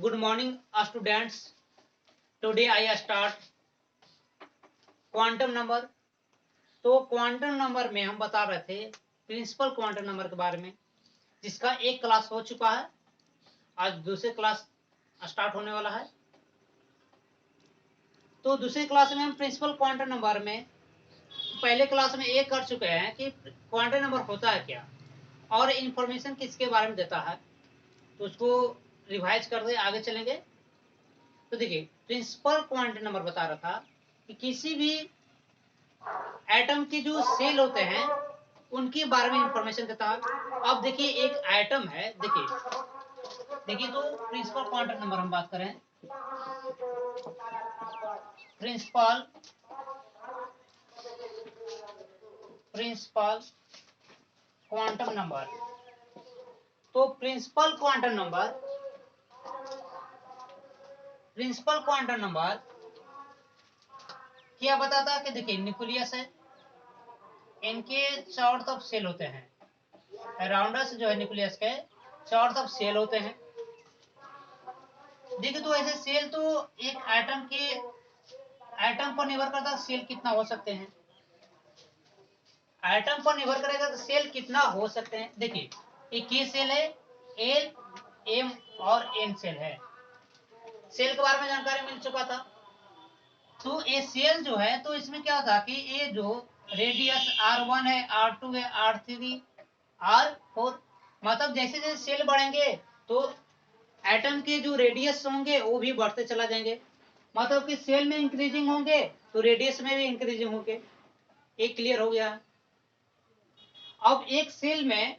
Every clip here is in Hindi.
Good morning, students. Today I start quantum number. तो क्वांटम नंबर में हम बता रहे थे प्रिंसिपल क्वांटम नंबर के बारे में, जिसका एक क्लास हो चुका है। आज दूसरे क्लास स्टार्ट होने वाला है। तो दूसरे क्लास में हम प्रिंसिपल क्वांटम नंबर में पहले क्लास में ये कर चुके हैं कि क्वांटम नंबर होता है क्या और इंफॉर्मेशन किसके बारे में देता है। तो उसको रिवाइज कर दे, आगे चलेंगे। तो देखिए, प्रिंसिपल क्वांटम नंबर बता रहा था कि किसी भी एटम के जो सेल होते हैं उनके बारे में इंफॉर्मेशन देता है। अब देखिए, एक एटम है, देखिए तो प्रिंसिपल क्वांटम नंबर हम बात करें, प्रिंसिपल क्वांटम नंबर। तो प्रिंसिपल क्वांटम नंबर क्या बताता है कि देखिए, न्यूक्लियस है, इनके चारों तरफ सेल होते हैं, अराउंडस जो है न्यूक्लियस के चारों तरफ सेल होते हैं। देखिए तो ऐसे सेल तो एक एटम पर निर्भर करता है सेल कितना हो सकते हैं। एटम पर निर्भर करेगा तो सेल कितना हो सकते हैं। देखिए, एक की सेल है, एल, एम और एन सेल है। सेल के बारे में जानकारी मिल चुका था। तो ये सेल जो है, तो इसमें क्या होता है कि ये जो रेडियस R1 है, R2 है, R3, R4, मतलब जैसे जैसे सेल बढ़ेंगे तो एटम के जो रेडियस होंगे वो भी बढ़ते चला जाएंगे। मतलब कि सेल में इंक्रीजिंग होंगे तो रेडियस में भी इंक्रीजिंग होंगे। एक क्लियर हो गया। अब एक सेल में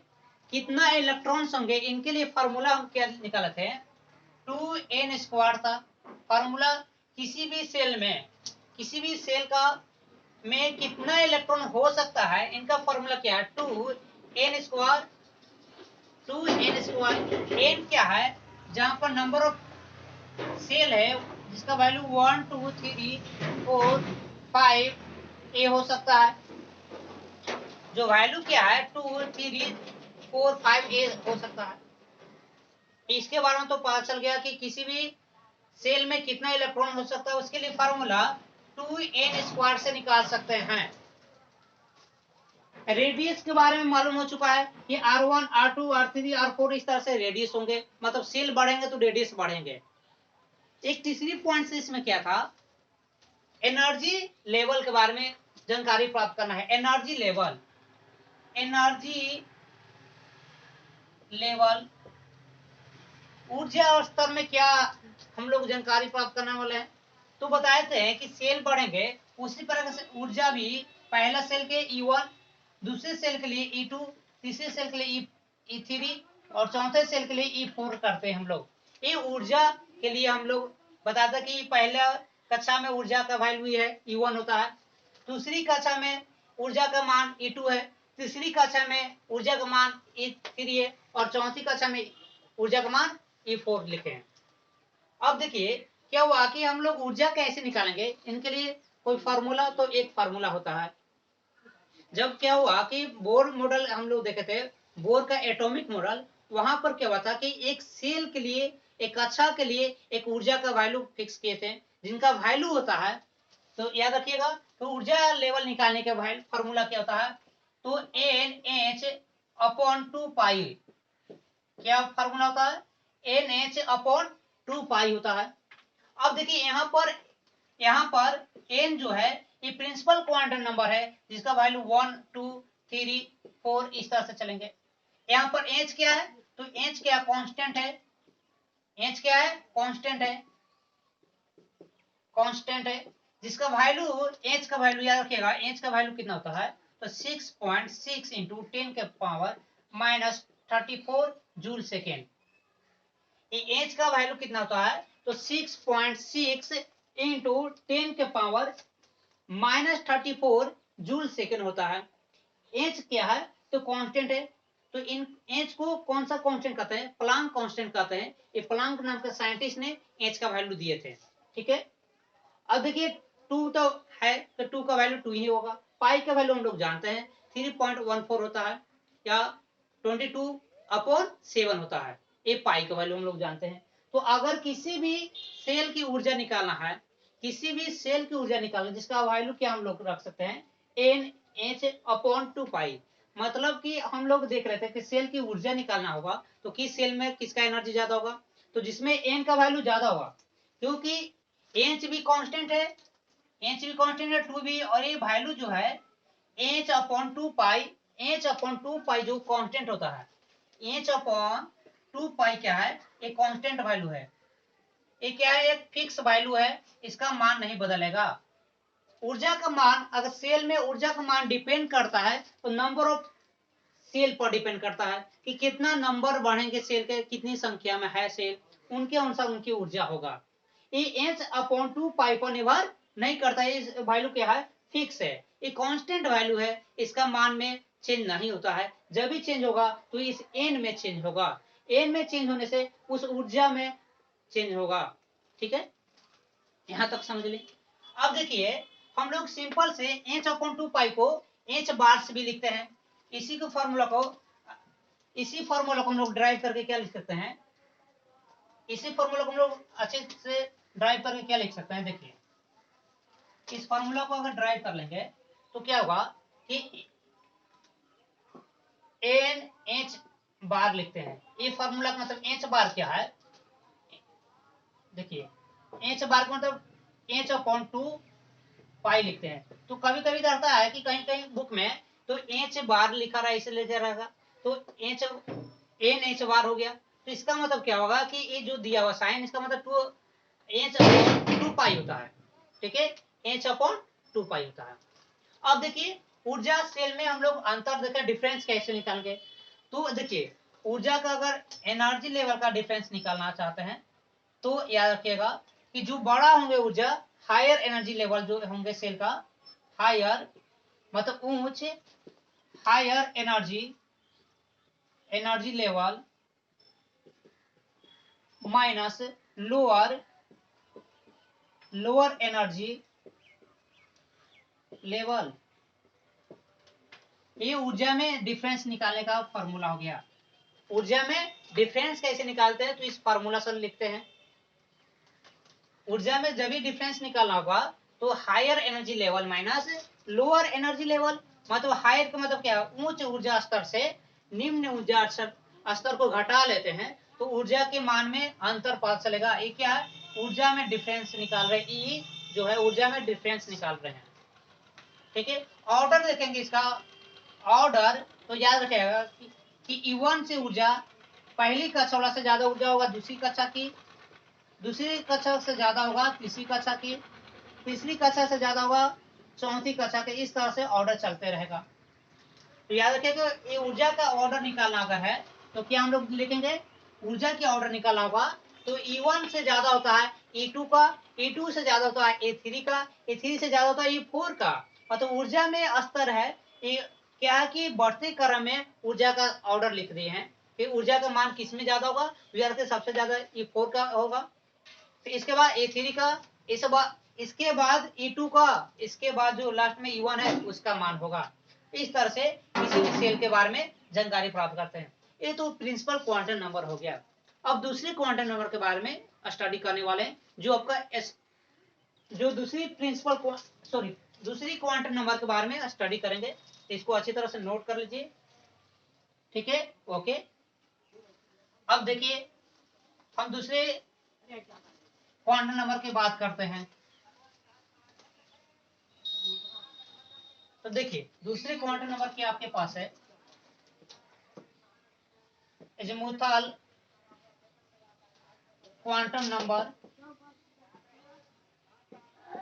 कितना इलेक्ट्रॉन्स होंगे, इनके लिए फार्मूला हम क्या निकाले थे, 2n² था फार्मूला। किसी भी सेल का में कितना इलेक्ट्रॉन हो सकता है, इनका फार्मूला क्या है, 2n²। n क्या है, जहां पर नंबर ऑफ सेल है जिसका वैल्यू 1 2 3 4 5 ए हो सकता है। जो वैल्यू क्या है 2 3 4 5 ए हो सकता है। इसके बारे में तो पता चल गया कि किसी भी सेल में कितना इलेक्ट्रॉन हो सकता है, उसके लिए फार्मूला 2n² से निकाल सकते हैं। रेडियस के बारे में मालूम हो चुका है कि R1 R2 R3 R4 इस तरह से रेडियस होंगे, मतलब सेल बढ़ेंगे तो रेडियस बढ़ेंगे। एक तीसरी पॉइंट से इसमें क्या था, एनर्जी लेवल के बारे में जानकारी प्राप्त करना है। एनर्जी लेवल ऊर्जा स्तर में क्या हम लोग जानकारी प्राप्त करने वाले हैं। तो बताए थे कि सेल बढ़ेंगे उसी प्रकार से ऊर्जा भी, पहला सेल के E1, दूसरे सेल के लिए E2, तीसरे सेल के लिए E3 और चौथे सेल के लिए E4 करते हैं हम लोग। ये ऊर्जा के लिए हम लोग बताते कि पहला कक्षा में ऊर्जा का वैल्यू है E1 होता है, दूसरी कक्षा में ऊर्जा का मान E2 है, तीसरी कक्षा में ऊर्जा का मान E3 है और चौथी कक्षा में ऊर्जा का मान E4 लिखे हैं। अब देखिए क्या हुआ कि हम लोग ऊर्जा कैसे निकालेंगे, इनके लिए कोई फार्मूला, तो एक फार्मूला होता है। जब क्या हुआ कि बोर मॉडल हम लोग देखे थे, बोर का एटॉमिक मॉडल, वहां पर क्या हुआ था कि एक सेल के लिए, एक कक्षा के लिए एक ऊर्जा का वैल्यू फिक्स किए थे, जिनका वैल्यू होता है, तो याद रखिएगा, तो ऊर्जा लेवल निकालने के फार्मूला क्या होता है, तो NH/2 क्या फार्मूला होता है, NH/2 होता है। अब देखिए यहाँ पर n जो है ये प्रिंसिपल क्वांटम नंबर है, जिसका वैल्यू 1 2 3 4 इस तरह से चलेंगे। यहाँ पर h क्या है, तो h क्या कांस्टेंट है, h क्या है, कांस्टेंट है, जिसका वैल्यू, h का वैल्यू याद रखिएगा, h का वैल्यू कितना होता है, तो 6.6 इंटू 10 के पावर -34 जूल सेकेंड। ये h का वैल्यू कितना होता है, तो 6.6 इंटू 10 के पावर -34 जूल सेकेंड होता है। h क्या है, तो कांस्टेंट है। तो इन h को कौन सा कांस्टेंट कहते हैं, प्लांक कांस्टेंट कहते हैं। ये प्लांक नाम के साइंटिस्ट ने h का वैल्यू दिए थे। ठीक है, अब देखिए 2 तो है, तो 2 का वैल्यू 2 ही होगा। पाई का वैल्यू हम लोग जानते हैं 3.14 होता है, या 22/7 होता है। ये पाई का वैल्यू हम लोग जानते हैं। तो अगर किसी भी सेल की ऊर्जा निकालना है, किसी भी सेल की ऊर्जा निकालना, जिसका वैल्यू क्या हम लोग रख सकते हैं, एन एच अपॉन 2 पाई। मतलब कि हम लोग देख रहे थे कि सेल की ऊर्जा निकालना होगा तो किस सेल में किसका एनर्जी ज्यादा होगा, तो जिसमें एन का वैल्यू ज्यादा होगा, क्योंकि एच भी कांस्टेंट है, एच भी कांस्टेंट है, 2 भी, और ये वैल्यू जो है एच अपॉन 2 पाई, एच अपॉन 2 पाई जो कांस्टेंट होता है, एच अपॉन 2 पाई क्या है, एक कांस्टेंट वैल्यू है, ये क्या है, एक फिक्स वैल्यू है, इसका मान नहीं बदलेगा। ऊर्जा का मान, अगर सेल में ऊर्जा का मान डिपेंड करता है तो नंबर ऑफ सेल पर डिपेंड करता है कि कितना नंबर बढ़ेंगे सेल के, कितनी संख्या में है सेल, उनके अनुसार उनकी ऊर्जा होगा। ये एच अपॉन 2 पाई पर निर्भर नहीं करता है, इस वैल्यू क्या है, फिक्स है, ये कांस्टेंट वैल्यू है, इसका मान में चेंज नहीं होता है, जब भी चेंज होगा तो इस एन में चेंज होगा, एन में चेंज होने से उस ऊर्जा में चेंज होगा। ठीक है, यहां तक समझ लें। अब देखिए हम लोग सिंपल से एच अपॉन 2 पाई को एच बार से भी लिखते हैं, इसी को फॉर्मूला को, इसी फॉर्मूला को हम लोग ड्राइव करके क्या लिख सकते हैं, इसी फॉर्मूला को हम लोग अच्छे से ड्राइव करके क्या लिख सकते हैं, देखिए इस फॉर्मूला को अगर ड्राइव कर लेंगे तो क्या होगा कि एन एच बार लिखते हैं, ये फॉर्मूला का मतलब एच बार क्या है, देखिए एच बार का मतलब एच अपॉन 2 पाई लिखते हैं। तो कभी कभी रहता है कि कहीं कहीं बुक में तो एच बार लिखा रहा है, इसलिए लिखा रहेगा तो एच एन एच बार हो गया, तो इसका मतलब क्या होगा कि ये जो दिया हुआ साइन, इसका मतलब 2 एच अपॉन 2 पाई होता है। ठीक है, एच अपॉन 2 पाई होता है। अब देखिए ऊर्जा सेल में हम लोग अंतर देखें, डिफरेंस कैसे निकालेंगे, तो देखिए ऊर्जा का अगर एनर्जी लेवल का डिफरेंस निकालना चाहते हैं तो याद रखिएगा कि जो बड़ा होंगे ऊर्जा, हायर एनर्जी लेवल जो होंगे सेल का, हायर मतलब ऊंच, higher energy, energy level minus lower, lower energy level, ये ऊर्जा में डिफरेंस निकालने का फॉर्मूला हो गया। ऊर्जा में डिफरेंस कैसे निकालते हैं, तो इस फॉर्मूला से लिखते हैं। ऊर्जा में जब भी डिफरेंस निकालना होगा तो higher energy level minus lower energy level, मतलब हायर का मतलब क्या है, उच्च ऊर्जा स्तर से निम्न ऊर्जा स्तर को घटा लेते हैं तो ऊर्जा के मान में अंतर पता चलेगा। ये क्या है, ऊर्जा में डिफरेंस निकाल रहे हैं, ई जो है ऊर्जा में डिफरेंस निकाल रहे हैं। ठीक है, ऑर्डर देखेंगे इसका, ऑर्डर तो याद रखेगा कि E1 से ऊर्जा पहली कक्षा से ज्यादा ऊर्जा होगा दूसरी कक्षा की, दूसरी कक्षा से ज्यादा होगा तीसरी कक्षा की, तीसरी कक्षा से ज्यादा होगा चौथी कक्षा के, इस तरह से ऑर्डर चलते रहेगा। तो याद रखिएगा ये ऊर्जा का ऑर्डर निकालना अगर है तो क्या हम लोग लिखेंगे, ऊर्जा की ऑर्डर निकालना होगा तो E1 से ज्यादा होता है E2 का, E2 से ज्यादा होता है E3 का, E3 से ज्यादा होता है E4 का। मतलब तो ऊर्जा में स्तर है, क्या है कि बढ़ते क्रम में ऊर्जा का ऑर्डर लिख दिए हैं कि ऊर्जा का मान किस में ज्यादा होगा, तो सबसे ज्यादा E4 का होगा, फिर इसके बाद E3 का, इसके बाद E2 का, इसके बाद जो लास्ट में E1 है उसका मान होगा। इस तरह से किसी भी सेल के बारे में जानकारी प्राप्त करते हैं। ये तो प्रिंसिपल क्वांटम नंबर हो गया। अब दूसरे क्वांटम नंबर के बारे में स्टडी करने वाले हैं, जो आपका जो दूसरी प्रिंसिपल सॉरी दूसरी क्वांटम नंबर के बारे में स्टडी करेंगे, तो इसको अच्छी तरह से नोट कर लीजिए। ठीक है, ओके। अब देखिए हम दूसरे क्वांटम नंबर की बात करते हैं। तो देखिए दूसरे क्वांटम नंबर की आपके पास है azimuthal quantum number,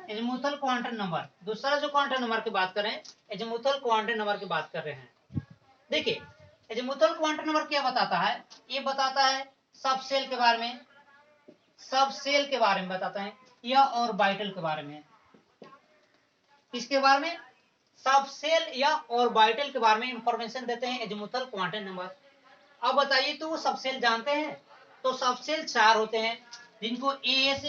azimuthal quantum number. दूसरा जो क्वांटम नंबर की बात करें, एजीमुथल क्वांटम नंबर की बात कर रहे हैं। देखिए एजीमुथल क्वांटम नंबर क्या बताता है, ये बताता है सब सेल के बारे में, सब सेल के बारे में बताता है, या ऑर्बिटल के बारे में। किसके बारे में, सब सेल या ऑर्बिटल के बारे में इंफॉर्मेशन देते हैं एजीमुथल क्वांटम नंबर। अब बताइए तो वो सब सेल जानते हैं, तो सब सेल 4 होते हैं जिनको एस,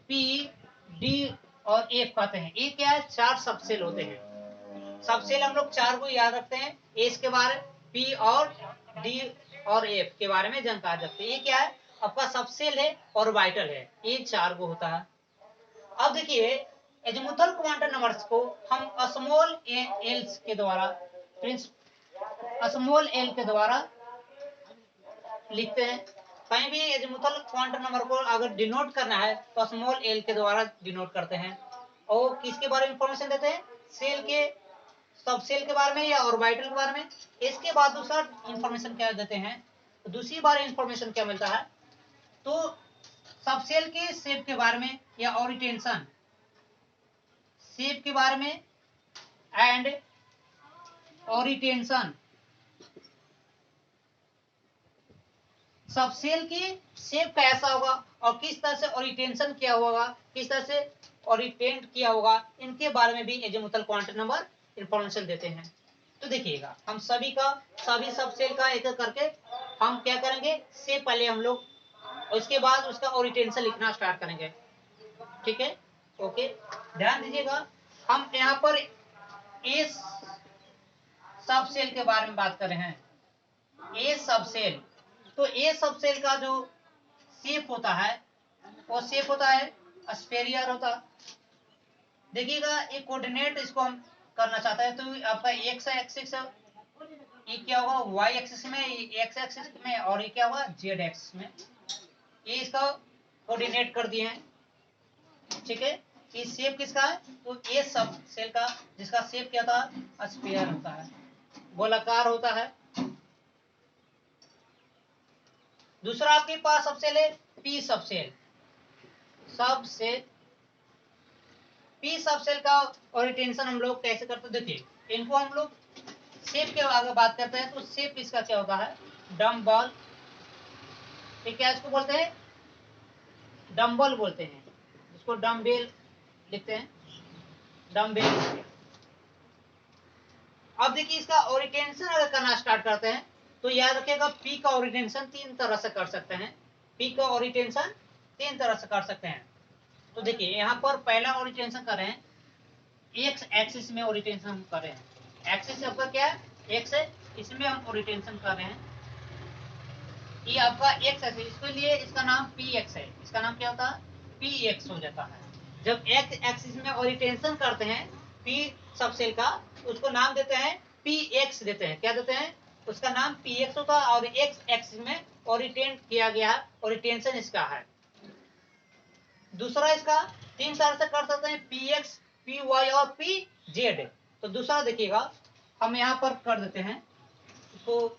पी, डी और एफ कहते हैं। ये क्या है, 4 सब सेल होते हैं। सब सेल हम लोग 4 को याद रखते हैं, एस के बारे, पी और डी और एफ के बारे में जानकारी रखते हैं। ये क्या है, आपका सब सेल है और ऑर्बिटल है, ये 4 को होता है। अब देखिए एजीमुथल क्वांटम नंबर्स को हम स्मॉल एल्स के द्वारा, स्मॉल एल के द्वारा लिखते हैं। कहीं भी एजीमुथल क्वांटम नंबर को अगर डिनोट करना है तो स्मॉल एल के द्वारा डिनोट करते हैं। और किसके बारे में इंफॉर्मेशन देते हैं? सेल के, सब सेल के बारे में या ऑर्बिटल के बारे में। इसके बाद दूसरा इंफॉर्मेशन क्या देते हैं? तो दूसरी बार इंफॉर्मेशन क्या मिलता है? तो सब सेल के शेप के बारे में या ओरिएंटेशन शेप के बारे में एंड ओरिएंटेशन, सब सेल की शेप कैसा होगा और किस तरह से ओरिएंटेशन किया होगा, किस तरह से ओरिएंटेट किया होगा, इनके बारे में भी एजीमुथल क्वांटम नंबर इंफॉर्मेशन देते हैं। तो देखिएगा हम सभी सब सेल का एक एक करके हम क्या करेंगे, शेप पहले हम लोग, और उसके बाद उसका ओरिएंटेशन लिखना स्टार्ट करेंगे। ठीक है, ओके, ध्यान दीजिएगा। हम यहाँ पर इस सब सेल के बारे में बात कर रहे हैं। ए सब सेल, तो ए सब सेल का जो शेप होता है वो शेप होता है स्फेरियर होता। देखिएगा एक कोऑर्डिनेट इसको हम करना चाहते हैं, तो आपका एक्स एक्सिस ये क्या होगा, वाई एक्सिस में, एक्स एक्सिस में, और ये क्या होगा, जेड एक्सिस में। ये इसका कोऑर्डिनेट कर दिए हैं। ठीक है, ये शेप किसका है? तो ये सब सेल का जिसका शेप क्या था, स्फीयर होता है, गोलाकार होता है। दूसरा आपके पास सब सेल है पी सब सेल। पी सब सेल का ओरिएंटेशन हम लोग कैसे करते हैं? देखिए इनको हम लोग शेप के आगे बात करते हैं। तो शेप इसका क्या होता है, डम बॉल। क्या इसको बोलते हैं? डम्बल बोलते हैं, इसको डम्बेल लिखते हैं, डम्बेल। अब देखिए इसका ओरिएंटेशन अगर करना स्टार्ट करते हैं तो याद रखिएगा पी का ओरिएंटेशन 3 तरह से कर सकते हैं। पी का ओरिएंटेशन 3 तरह से कर सकते हैं। तो देखिए यहाँ पर पहला ओरिएंटेशन कर रहे हैं, एक्स एक्सिस में ओरिएंटेशन हम कर रहे हैं। एक्सिस आपका क्या है, एक्स है, इसमें हम ओरिएंटेशन कर रहे हैं। ये आपका एक्स एक्सिस, इसके लिए इसका नाम पी एक्स है। इसका नाम क्या होता है, पी एक्स हो जाता है। जब एक्स एक्सिस में ओरिएंटेशन करते हैं पी सब सेल का, उसको नाम देते हैं पी एक्स देते हैं। क्या देते हैं? उसका नाम पी एक्स होता है। और एक्स एक्सिस में ओरिएंटेट किया गया ओरिएंटेशन इसका है। दूसरा इसका 3 तरह से कर सकते हैं, पी एक्स, पी वाई और पी जेड। तो दूसरा देखिएगा हम यहाँ पर कर देते हैं इसको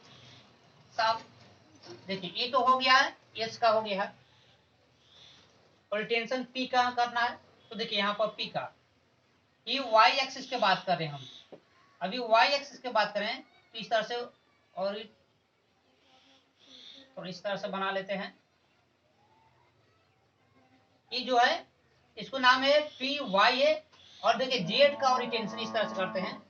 साफ। देखिए ये तो हो गया है, एस का हो गया है ओरिएंटेशन। पी का करना है तो देखिए यहाँ पर पी का, ये वाई एक्सिस के बात कर रहे हैं हम। अभी वाई एक्सिस के बात करें तो इस तरह से, और इस तरह से बना लेते हैं। ये जो है इसको नाम है पी वाई है। और देखिए जेड का ओरिएंटेशन इस तरह से करते हैं,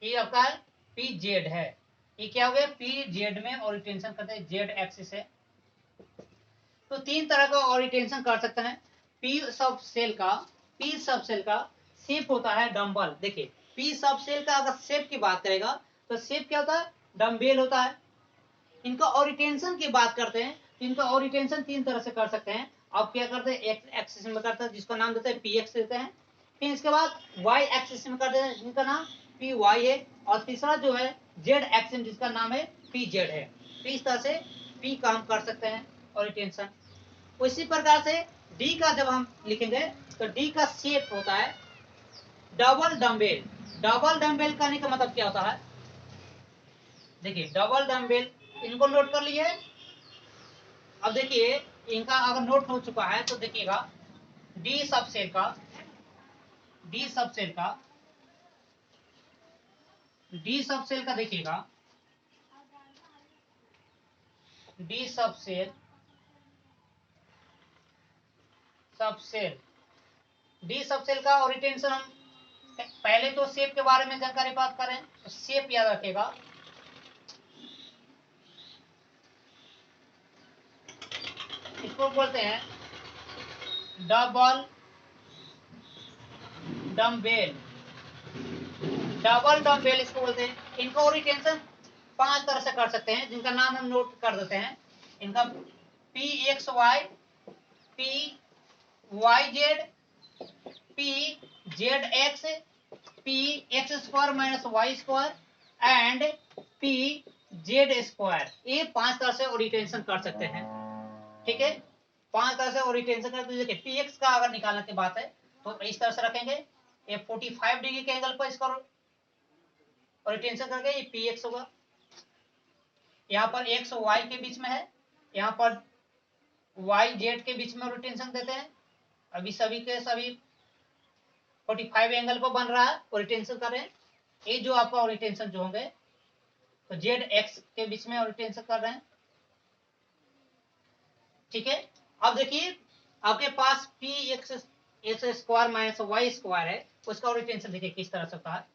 ये आपका है पी जेड है। ये क्या हो गया, पी जेड में ओरिएंटेशन करते हैं, जेड एक्सिस है। तो 3 तरह का ओरिएंटेशन कर सकते हैं। पी सब सेल का शेप होता है डम्बल। देखिए पी सब सेल का अगर शेप की बात करेगा तो शेप क्या होता है, डम्बेल होता है। इनका ओरिएंटेशन की बात करते हैं तो इनका ओरिएंटेशन 3 तरह से कर सकते हैं। अब क्या करते हैं, एक्स एक्सिस में करते हैं जिसका नाम देते हैं पी एक्स देते हैं। फिर इसके बाद वाई एक्सिस में करते हैं जिनका नाम पी वाई है। और तीसरा जो है जेड एक्सिस जिसका नाम है पी जेड है। तो इस तरह से पी का हम कर सकते हैं ओरिएंटेशन। उसी प्रकार से डी का जब हम लिखेंगे तो डी का शेप होता है डबल डम्बेल। डबल डम्बेल करने का मतलब क्या होता है, देखिए डबल डम्बेल, इनको नोट कर लिए। अब देखिए इनका अगर नोट हो चुका है तो देखिएगा डी सब सेल का, डी सब सेल का, डी सब सेल का देखिएगा, डी सब सेल, डी सब सेल का ओरिएंटेशन हम पहले तो शेप के बारे में जानकारी बात करें तो शेप याद रखेगा, इसको बोलते हैं डबल डम्बेल। डबल डम्बेल इसको बोलते हैं। इनका ओरिएंटेशन 5 तरह से कर सकते हैं, जिनका नाम हम नोट कर देते हैं। इनका p x y, p y z, p z x, p x square minus Y square and p z square. ये 5 तरह से ओरिएंटेशन कर सकते हैं। ठीक है, 5 तरह से ओरिएंटेशन कर। देखिए पी एक्स का अगर निकालने की बात है तो इस तरह से रखेंगे, ये 45 डिग्री के एंगल पर इसका ओरिएंटेशन करके ये पी एक्स होगा। यहाँ पर एक्स वाई के बीच में है, यहाँ पर वाई जेड के बीच में ओरिएंटेशन देते हैं। अभी सभी के सभी 45 एंगल पर बन रहा है, ओरिएंटेशन कर रहे हैं। ये जो आपका ओरिएंटेशन जो होंगे तो जेड एक्स के बीच में ओरिएंटेशन कर रहे हैं। ठीक है, अब देखिए आपके पास P x square minus Y square है, उसका ओरिएंटेशन देखिए किस तरह से होता है।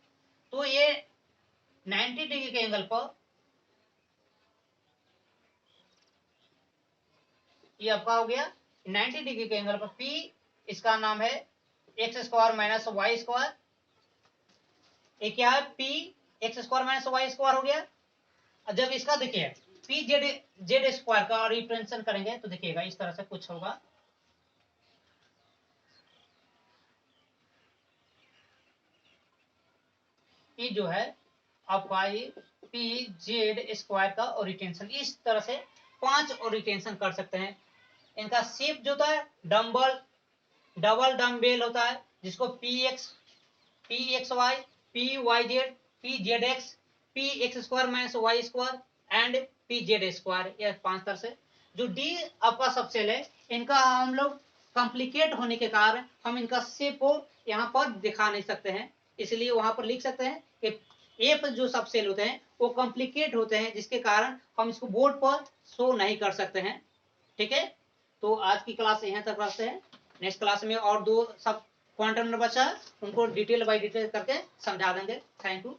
तो ये 90 डिग्री के एंगल पर ये आपका हो गया 90 डिग्री के एंगल पर पी, इसका नाम है x square minus Y square. ये क्या है, p x square minus Y square हो गया। जब इसका देखिए पी जेड स्क्वायर का रिप्रेजेंटेशन करेंगे तो देखिएगा इस तरह से कुछ होगा। ये जो है आपका ये पी जेड स्क्वायर का ओरिएंटेशन, इस तरह से 5 ओरिएंटेशन कर सकते हैं। इनका शेप जो होता है डबल डम्बेल होता है, जिसको p x y, p y z, p z x, p x square minus Y square and p z square. यह 5 तरह से। जो डी आपका सबसेल है, इनका हम लोग कॉम्प्लिकेट होने के कारण हम इनका शेप को यहाँ पर दिखा नहीं सकते हैं, इसलिए वहां पर लिख सकते हैं कि ए जो सबसेल होते हैं वो कॉम्प्लिकेट होते हैं, जिसके कारण हम इसको बोर्ड पर शो नहीं कर सकते हैं। ठीक है, तो आज की क्लास यहाँ तक रखते हैं। नेक्स्ट क्लास में और 2 सब क्वांटम नंबर बचा है, उनको डिटेल बाय डिटेल करके समझा देंगे। Thank you.